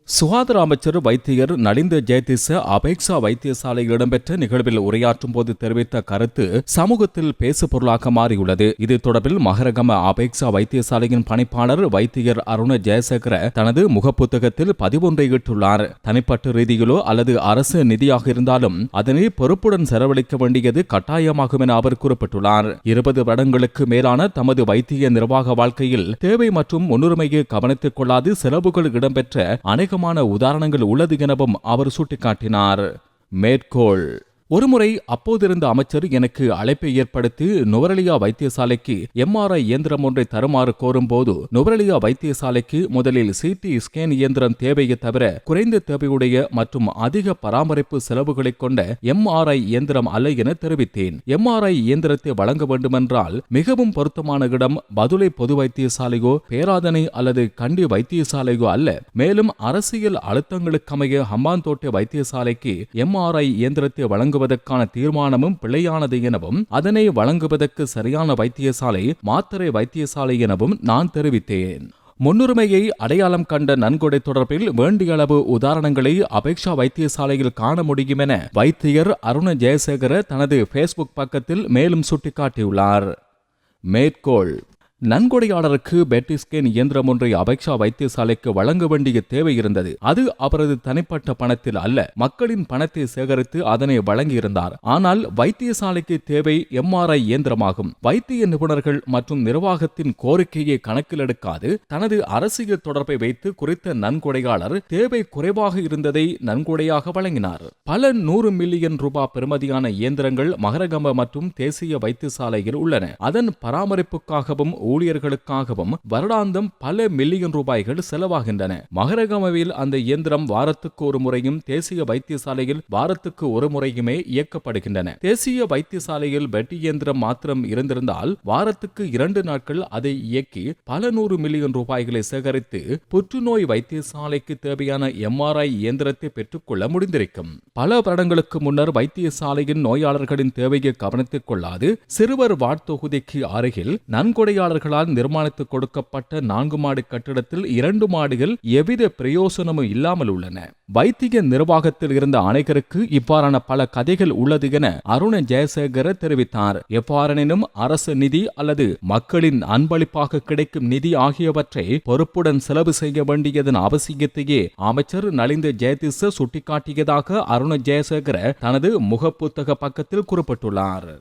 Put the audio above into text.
சுகாதார அமைச்சர் வைத்தியர் நலிந்த ஜெயதிச அபேக்ஷா வைத்தியசாலையில் இடம்பெற்ற நிகழ்வில் உரையாற்றும் போது தெரிவித்த கருத்து சமூகத்தில் பேசுபொருளாக மாறியுள்ளது. இது தொடர்பில் மகரகம அபேக்ஷா வைத்தியசாலையின் பணிப்பாளர் வைத்தியர் அருண ஜெயசேகர தனது முகப்புத்தகத்தில் பதிவொன்றை இட்டுள்ளார். தனிப்பட்ட ரீதியிலோ அல்லது அரசு நிதியாக இருந்தாலும் அதனை பொறுப்புடன் செலவழிக்க வேண்டியது கட்டாயமாகும் என அவர் குறிப்பிட்டுள்ளார். 20 வருடங்களுக்கு மேலான தமது வைத்திய நிர்வாக வாழ்க்கையில் தேவை மற்றும் முன்னுரிமையை கவனித்துக் கொள்ளாது செலவுகள் இடம்பெற்ற அநேக உதாரணங்கள் உள்ளது எனவும் அவர் சுட்டிக்காட்டினார். மேற்கோள்: ஒருமுறை அப்போதிருந்த அமைச்சர் எனக்கு அழைப்பை ஏற்படுத்தி நுவரெலியா வைத்தியசாலைக்கு MRI இயந்திரம் ஒன்றை தருமாறு கோரும்போது, நுவரெலியா வைத்தியசாலைக்கு முதலில் CT ஸ்கேன் இயந்திரம் தேவையை தவிர குறைந்த தேவையுடைய மற்றும் அதிக பராமரிப்பு செலவுகளை கொண்ட MRI இயந்திரம் அல்ல என தெரிவித்தேன். MRI இயந்திரத்தை வழங்க வேண்டுமென்றால் மிகவும் பொருத்தமான இடம் பதுளை பொது வைத்தியசாலையோ பேராதனை அல்லது கண்டி வைத்தியசாலையோ அல்ல. மேலும் அரசியல் அழுத்தங்களுக்கமைய ஹம்பாந்தோட்டை வைத்தியசாலைக்கு MRI இயந்திரத்தை வழங்க தீர்மானமும் பிழையானது எனவும் அதனை வழங்குவதற்கு சரியான வைத்தியசாலை மாத்தறை வைத்தியசாலை எனவும் நான் தெரிவித்தேன். முன்னுரிமையை அடையாளம் கண்ட நன்கொடை தொடர்பில் வேண்டிய அளவு உதாரணங்களை அபேக்ஷா வைத்தியசாலையில் காண முடியும் என வைத்தியர் அருண ஜெயசேகர தனது ஃபேஸ்புக் பக்கத்தில் மேலும் சுட்டிக்காட்டியுள்ளார். மேற்கோள்: நன்கொடையாளருக்கு பெட் ஸ்கேன் இயந்திரம் ஒன்றை அபேக்ஷா வைத்தியசாலைக்கு வழங்க வேண்டிய தேவை இருந்தது. அது அவரது தனிப்பட்ட பணத்தில் அல்ல, மக்களின் பணத்தை சேகரித்து அதனை வழங்கியிருந்தார். ஆனால் வைத்தியசாலைக்கு தேவை MRI இயந்திரமாகும். வைத்திய நிபுணர்கள் மற்றும் நிர்வாகத்தின் கோரிக்கையை கணக்கில் எடுக்காது தனது அரசியல் தொடர்பை வைத்து குறித்த நன்கொடையாளர் தேவை குறைவாக இருந்ததை நன்கொடையாக வழங்கினார். பல 100 மில்லியன் ரூபாய் பெறுமதியான இயந்திரங்கள் மகரகம மற்றும் தேசிய வைத்தியசாலையில் உள்ளன. அதன் பராமரிப்புக்காகவும் ஊழியர்களுக்காகவும் வருடாந்தம் பல மில்லியன் ரூபாய்கள் செலவாகின்றன. மகரகமவில் அந்த இயந்திரம் வாரத்துக்கு ஒரு முறையும் தேசிய வைத்தியசாலையில் வாரத்துக்கு ஒரு முறையுமே இயக்கப்படுகின்றன. தேசிய வைத்தியசாலையில் பெட் இயந்திரம் மாத்திரம் இருந்திருந்தால் வாரத்துக்கு 2 நாட்கள் அதை இயக்கி பல 100 மில்லியன் ரூபாய்களை சேகரித்து புற்றுநோய் வைத்தியசாலைக்கு தேவையான MRI இயந்திரத்தை பெற்றுக்கொள்ள முடிந்திருக்கும். பல வருடங்களுக்கு முன்னர் வைத்தியசாலையின் நோயாளர்களின் தேவையை கவனித்துக் கொள்ளாது சிறுவர் வார்டு தொகுதிக்கு அருகில் நன்கொடையாளர்களால் நிர்மாணித்து கொடுக்கப்பட்ட 4 மாடி கட்டிடத்தில் 2 மாடிகள் எவ்வித பிரயோசனமும் இல்லாமல் உள்ளன. வைத்திய நிர்வாகத்தில் இருந்த அனைவருக்கு இவ்வாறான பல கதைகள் உள்ளது என அருண ஜெயசேகர தெரிவித்தார். எவ்வாறெனினும் அரசு நிதி அல்லது மக்களின் அன்பளிப்பாக கிடைக்கும் நிதி ஆகியவற்றை பொறுப்புடன் செலவு செய்ய வேண்டியதன் அவசியத்தையே அமைச்சர் நலிந்த ஜெயதிச சுட்டிக்காட்டியதாக அருண ஜெயசேகர தனது முகப்புத்தக பக்கத்தில் குறிப்பிட்டுள்ளார்.